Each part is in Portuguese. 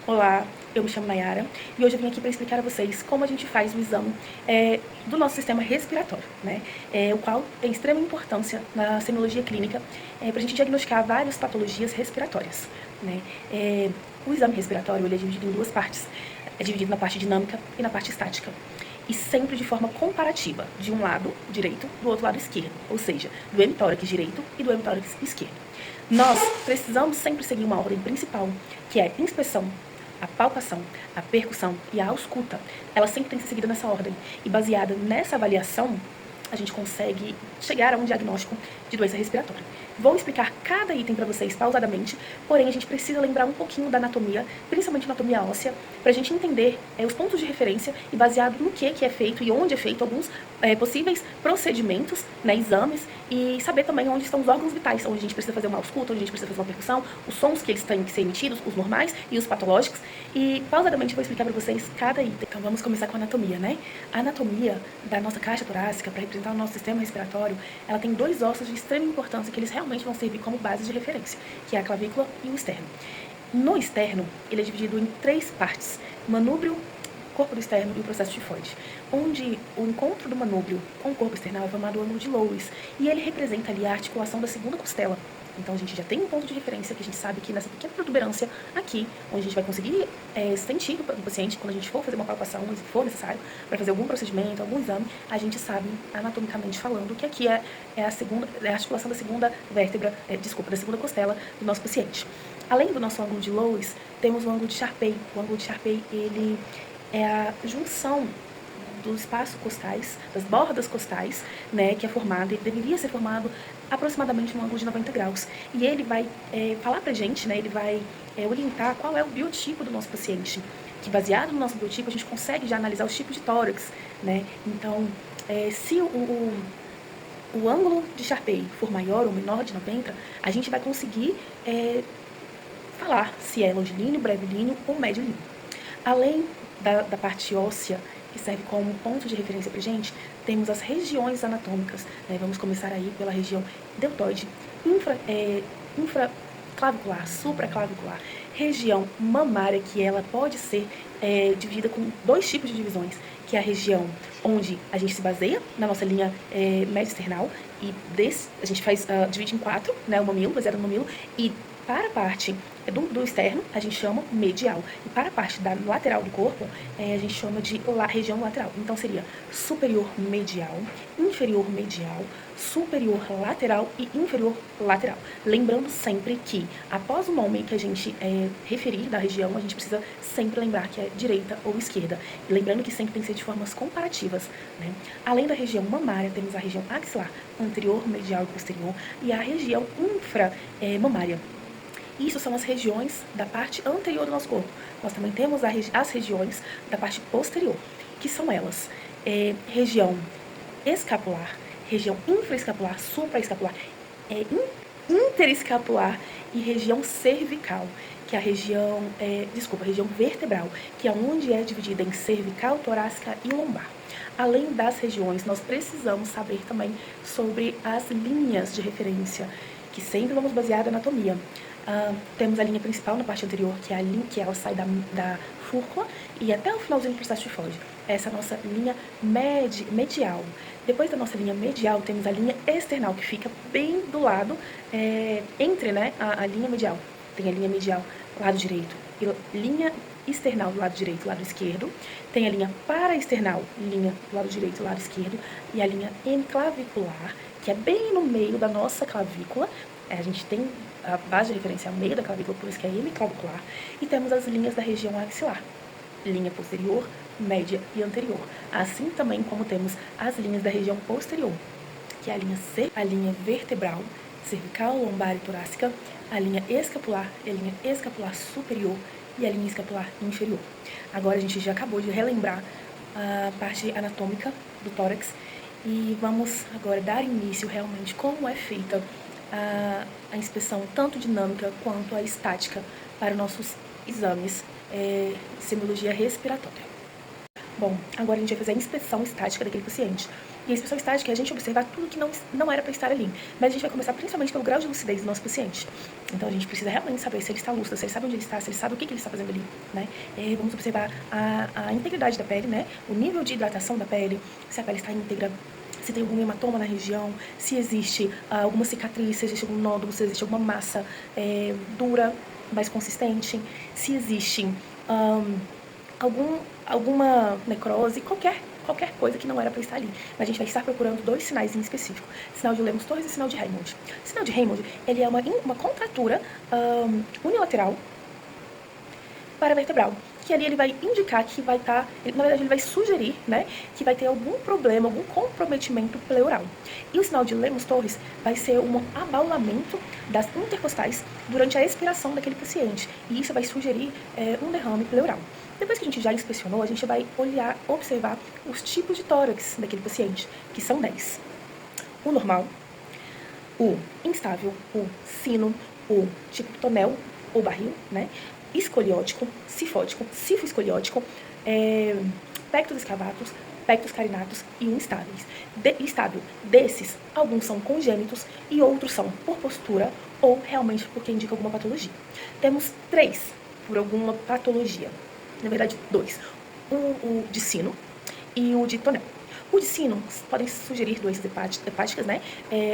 Olá, eu me chamo Nayara e hoje eu vim aqui para explicar a vocês como a gente faz o exame do nosso sistema respiratório, né? O qual tem extrema importância na semiologia clínica para a gente diagnosticar várias patologias respiratórias, né? O exame respiratório ele é dividido em duas partes, é dividido na parte dinâmica e na parte estática. E sempre de forma comparativa, de um lado direito, do outro lado esquerdo, ou seja, do hemitórax direito e do hemitórax esquerdo. Nós precisamos sempre seguir uma ordem principal, que é inspeção, a palpação, a percussão e a ausculta. Ela sempre tem que ser seguida nessa ordem. E baseada nessa avaliação, a gente consegue chegar a um diagnóstico de doença respiratória. Vou explicar cada item para vocês pausadamente, porém a gente precisa lembrar um pouquinho da anatomia, principalmente anatomia óssea, para a gente entender os pontos de referência e baseado no que é feito e onde é feito alguns possíveis procedimentos, né, exames, e saber também onde estão os órgãos vitais, onde a gente precisa fazer uma ausculta, onde a gente precisa fazer uma percussão, os sons que eles têm que ser emitidos, os normais e os patológicos, e pausadamente eu vou explicar para vocês cada item. Então vamos começar com a anatomia, né? A anatomia da nossa caixa torácica, para representar o nosso sistema respiratório, ela tem dois ossos de extrema importância que eles realmente vão servir como base de referência, que é a clavícula e o externo. No externo, ele é dividido em três partes: manúbrio, corpo do externo e o processo tifoide, onde o encontro do manúbrio com o corpo external é formado o ângulo de Loeys, e ele representa ali a articulação da segunda costela. Então a gente já tem um ponto de referência que a gente sabe que nessa pequena protuberância aqui, onde a gente vai conseguir sentir o paciente quando a gente for fazer uma palpação, se for necessário, para fazer algum procedimento, algum exame, a gente sabe anatomicamente falando que aqui é a articulação da segunda vértebra, da segunda costela do nosso paciente. Além do nosso ângulo de Loeys, temos o ângulo de Charpey. O ângulo de Charpey, ele é a junção dos espaços costais, das bordas costais, né, que é formado, ele deveria ser formado aproximadamente num ângulo de 90 graus. E ele vai falar pra gente, né, ele vai orientar qual é o biotipo do nosso paciente, que baseado no nosso biotipo a gente consegue já analisar os tipos de tórax, né. Então, se o ângulo de Charpey for maior ou menor de 90, a gente vai conseguir falar se é longilíneo, brevilíneo ou médiolíneo. Além da parte óssea, que serve como ponto de referência para a gente, temos as regiões anatômicas, né? Vamos começar aí pela região deltoide, infraclavicular, supraclavicular, região mamária, que ela pode ser dividida com dois tipos de divisões, que é a região onde a gente se baseia na nossa linha médio-external, e a gente divide em quatro, né, o mamilo, baseado no mamilo, e para a parte do externo, a gente chama medial. E para a parte da lateral do corpo, a gente chama de região lateral. Então, seria superior medial, inferior medial, superior lateral e inferior lateral. Lembrando sempre que, após o nome que a gente referir da região, a gente precisa sempre lembrar que é direita ou esquerda. E lembrando que sempre tem que ser de formas comparativas, né? Além da região mamária, temos a região axilar, anterior, medial e posterior, e a região inframamária. Isso são as regiões da parte anterior do nosso corpo. Nós também temos as regiões da parte posterior, que são elas: região escapular, região infraescapular, supraescapular, interescapular e região cervical, que é a região, região vertebral, que é onde é dividida em cervical, torácica e lombar. Além das regiões, nós precisamos saber também sobre as linhas de referência, que sempre vamos basear na anatomia. Temos a linha principal na parte anterior, que é a linha que ela sai da fúrcula e até o finalzinho do processo tifoide. Essa é a nossa linha medial. Depois da nossa linha medial, temos a linha external, que fica bem do lado, entre, né, a linha medial. Tem a linha medial lado direito e linha external do lado direito e lado esquerdo. Tem a linha paraexternal, linha do lado direito e lado esquerdo. E a linha hemiclavicular, que é bem no meio da nossa clavícula. A gente tem a base de referência ao meio da clavícula, por isso que é hemiclavicular. E temos as linhas da região axilar, linha posterior, média e anterior. Assim também como temos as linhas da região posterior, que é a linha vertebral, cervical, lombar e torácica, a linha escapular e a linha escapular superior e a linha escapular inferior. Agora a gente já acabou de relembrar a parte anatômica do tórax e vamos agora dar início realmente como é feita a inspeção tanto dinâmica quanto a estática para nossos exames de semiologia respiratória. Bom, agora a gente vai fazer a inspeção estática daquele paciente. E a inspeção estática é a gente observar tudo que não era para estar ali. Mas a gente vai começar principalmente pelo grau de lucidez do nosso paciente. Então a gente precisa realmente saber se ele está lúcido, se ele sabe onde ele está, se ele sabe o que ele está fazendo ali, né? Vamos observar a integridade da pele, né? O nível de hidratação da pele, se a pele está íntegra, se tem algum hematoma na região, se existe alguma cicatriz, se existe algum nódulo, se existe alguma massa dura, mais consistente, se existe alguma necrose, qualquer coisa que não era para estar ali. Mas a gente vai estar procurando dois sinais em específico: sinal de Lemos-Torres e sinal de Raymond. O sinal de Raymond, ele é uma contratura unilateral paravertebral, que ali ele vai indicar que vai estar, na verdade ele vai sugerir, né, que vai ter algum problema, algum comprometimento pleural. E o sinal de Lemos-Torres vai ser um abaulamento das intercostais durante a expiração daquele paciente, e isso vai sugerir um derrame pleural. Depois que a gente já inspecionou, a gente vai observar os tipos de tórax daquele paciente, que são 10. O normal, o instável, o sino, o tipo tonel ou barril, né? Escoliótico, cifótico, cifoescoliótico, pectus escavatus, pectus carinatus e o instável. Desses, alguns são congênitos e outros são por postura ou realmente porque indica alguma patologia. Temos 3 por alguma patologia. Na verdade, 2. O de sino e o de tonel. O de sino podem sugerir doenças hepáticas, né?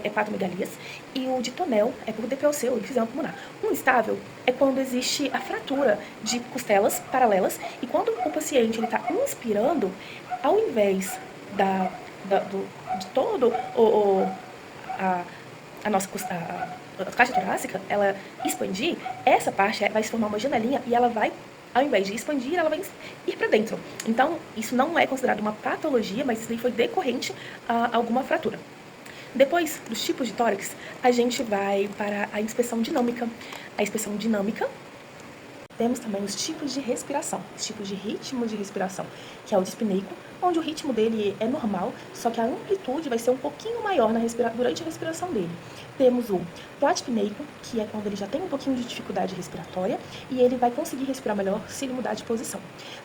Hepatomegalias. E o de tonel é por DPOC ou enfisema pulmonar. O instável é quando existe a fratura de costelas paralelas e quando o paciente está inspirando, ao invés de todo a nossa a caixa torácica, ela expandir, essa parte vai se formar uma janelinha e ela vai, ao invés de expandir, ela vai ir para dentro. Então, isso não é considerado uma patologia, mas isso daí foi decorrente a alguma fratura. Depois dos tipos de tórax, a gente vai para a inspeção dinâmica. A inspeção dinâmica, temos também os tipos de respiração, os tipos de ritmo de respiração, que é o dispneico, onde o ritmo dele é normal, só que a amplitude vai ser um pouquinho maior durante a respiração dele. Temos o platipneico, que é quando ele já tem um pouquinho de dificuldade respiratória e ele vai conseguir respirar melhor se ele mudar de posição.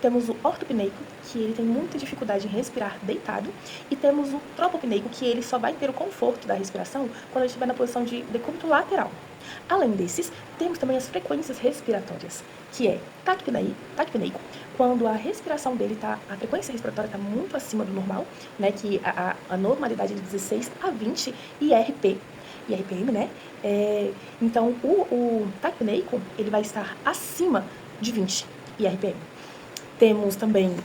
Temos o ortopneico, que ele tem muita dificuldade em respirar deitado, e temos o tropopneico, que ele só vai ter o conforto da respiração quando ele estiver na posição de decúbito lateral. Além desses, temos também as frequências respiratórias, que é taquipneico, quando a respiração dele a frequência respiratória está muito acima do normal, né, que a normalidade é de 16 a 20 IRPM, né? Então, o taquipneico, ele vai estar acima de 20 IRPM. Temos também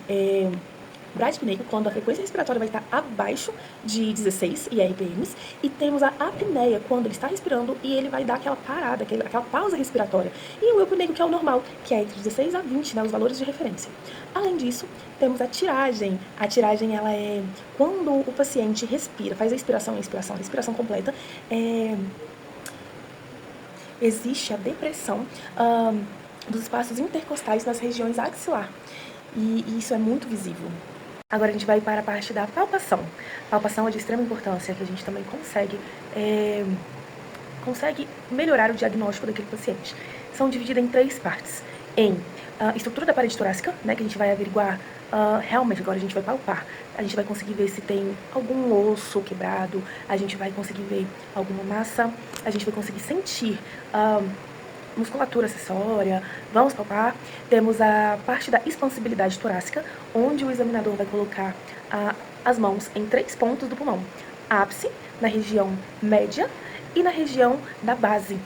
bradipneico, quando a frequência respiratória vai estar abaixo de 16 IRPMs, e temos a apneia, quando ele está respirando e ele vai dar aquela parada, aquela pausa respiratória. E o eupneico, que é o normal, que é entre 16 a 20, né, os valores de referência. Além disso, temos a tiragem. A tiragem, ela é quando o paciente respira, faz a respiração completa, existe a depressão dos espaços intercostais nas regiões axilar. E isso é muito visível. Agora a gente vai para a parte da palpação. Palpação é de extrema importância, que a gente também consegue melhorar o diagnóstico daquele paciente. São divididas em 3 partes. Em estrutura da parede torácica, né, que a gente vai averiguar, realmente agora a gente vai palpar. A gente vai conseguir ver se tem algum osso quebrado, a gente vai conseguir ver alguma massa, a gente vai conseguir sentir musculatura acessória, vamos palpar. Temos a parte da expansibilidade torácica, onde o examinador vai colocar as mãos em 3 pontos do pulmão: ápice, na região média e na região da base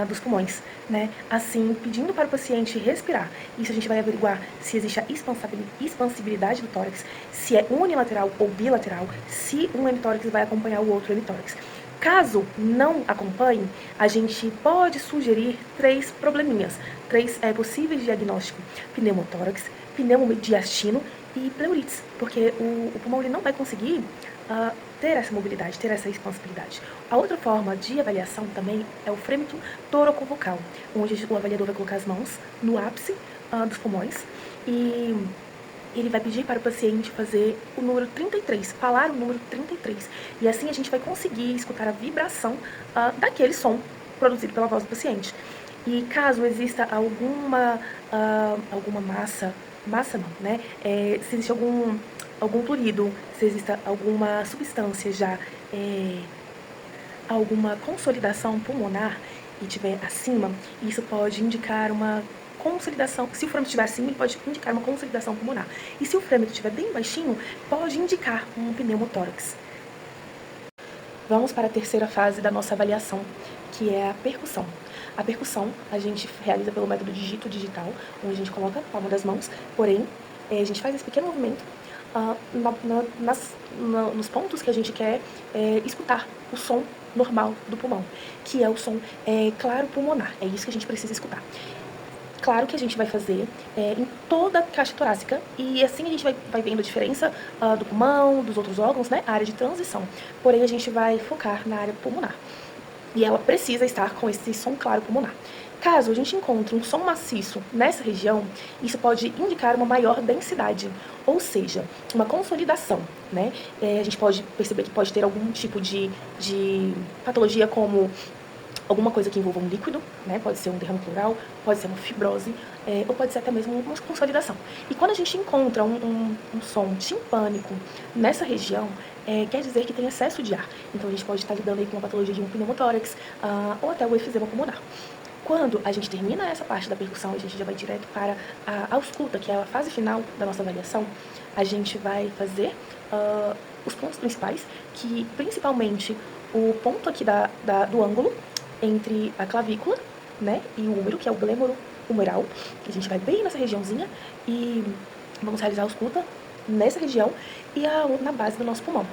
dos pulmões, né? Assim, pedindo para o paciente respirar. Isso a gente vai averiguar se existe a expansibilidade do tórax, se é unilateral ou bilateral, se um hemitórax vai acompanhar o outro hemitórax. Caso não acompanhe, a gente pode sugerir 3 probleminhas, 3 possíveis diagnósticos: pneumotórax, pneumodiastino e pleurites, porque o pulmão ele não vai conseguir ter essa mobilidade, ter essa expansibilidade. A outra forma de avaliação também é o frêmito toracovocal, onde o avaliador vai colocar as mãos no ápice dos pulmões e ele vai pedir para o paciente fazer o número 33, falar o número 33. E assim a gente vai conseguir escutar a vibração daquele som produzido pela voz do paciente. E caso exista alguma massa não, né? Se existe algum fluido, se exista alguma substância já, alguma consolidação pulmonar e estiver acima, isso pode indicar uma consolidação. Se o frêmito estiver acima, ele pode indicar uma consolidação pulmonar. E se o frêmito estiver bem baixinho, pode indicar um pneumotórax. Vamos para a terceira fase da nossa avaliação, que é a percussão. A percussão a gente realiza pelo método digito digital, onde a gente coloca a palma das mãos, porém a gente faz esse pequeno movimento nos pontos que a gente quer escutar o som normal do pulmão, que é o som claro pulmonar. É isso que a gente precisa escutar. Claro que a gente vai fazer em toda a caixa torácica e assim a gente vai vendo a diferença do pulmão, dos outros órgãos, né? A área de transição. Porém, a gente vai focar na área pulmonar. E ela precisa estar com esse som claro pulmonar. Caso a gente encontre um som maciço nessa região, isso pode indicar uma maior densidade, ou seja, uma consolidação, né? A gente pode perceber que pode ter algum tipo de patologia como alguma coisa que envolva um líquido, né? Pode ser um derrame pleural, pode ser uma fibrose, ou pode ser até mesmo uma consolidação. E quando a gente encontra um som timpânico nessa região, quer dizer que tem excesso de ar. Então a gente pode estar lidando aí com uma patologia de um pneumotórax, ou até o efizema pulmonar. Quando a gente termina essa parte da percussão, a gente já vai direto para a ausculta, que é a fase final da nossa avaliação. A gente vai fazer os pontos principais, que principalmente o ponto aqui do ângulo, entre a clavícula, né, e o úmero, que é o glêmoro humeral. A gente vai bem nessa regiãozinha e vamos realizar a ausculta nessa região e na base do nosso pulmão.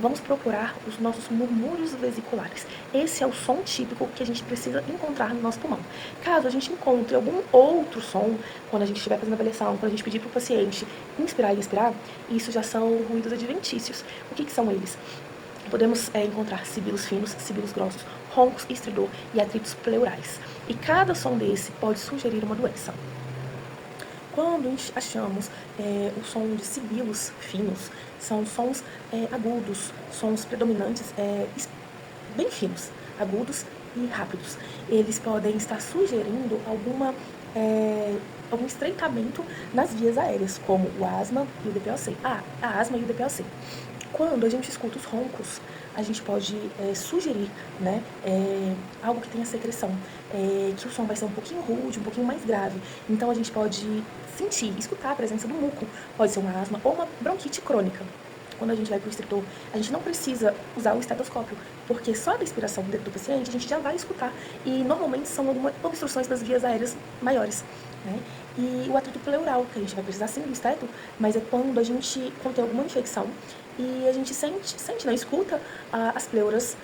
Vamos procurar os nossos murmúrios vesiculares. Esse é o som típico que a gente precisa encontrar no nosso pulmão. Caso a gente encontre algum outro som, quando a gente estiver fazendo a avaliação, quando a gente pedir para o paciente inspirar e expirar, isso já são ruídos adventícios. O que são eles? Podemos encontrar sibilos finos, sibilos grossos, roncos, estridor e atritos pleurais. E cada som desse pode sugerir uma doença. Quando achamos o som de sibilos finos, são sons agudos, sons predominantes bem finos, agudos e rápidos. Eles podem estar sugerindo algum estreitamento nas vias aéreas, como o asma e o DPOC. A asma e o DPOC. Quando a gente escuta os roncos, a gente pode sugerir, né, algo que tenha secreção, que o som vai ser um pouquinho rude, um pouquinho mais grave. Então a gente pode sentir, escutar a presença do muco. Pode ser uma asma ou uma bronquite crônica. Quando a gente vai para o estritor, a gente não precisa usar o estetoscópio, porque só da inspiração do paciente a gente já vai escutar. E normalmente são algumas obstruções das vias aéreas maiores, né? E o atrito pleural, que a gente vai precisar sim do esteto, mas é quando quando tem alguma infecção e a gente sente na escuta as pleuras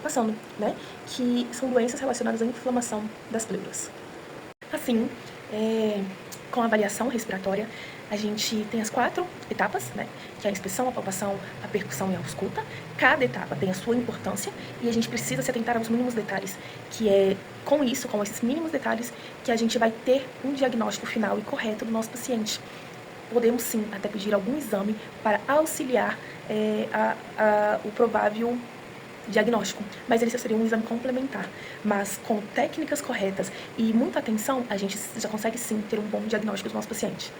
passando, né? Que são doenças relacionadas à inflamação das pleuras. Assim, com a avaliação respiratória, a gente tem as 4 etapas, né? Que é a inspeção, a palpação, a percussão e a ausculta. Cada etapa tem a sua importância e a gente precisa se atentar aos mínimos detalhes, que é com esses mínimos detalhes, que a gente vai ter um diagnóstico final e correto do nosso paciente. Podemos sim até pedir algum exame para auxiliar o provável diagnóstico, mas ele seria um exame complementar. Mas com técnicas corretas e muita atenção, a gente já consegue sim ter um bom diagnóstico do nosso paciente.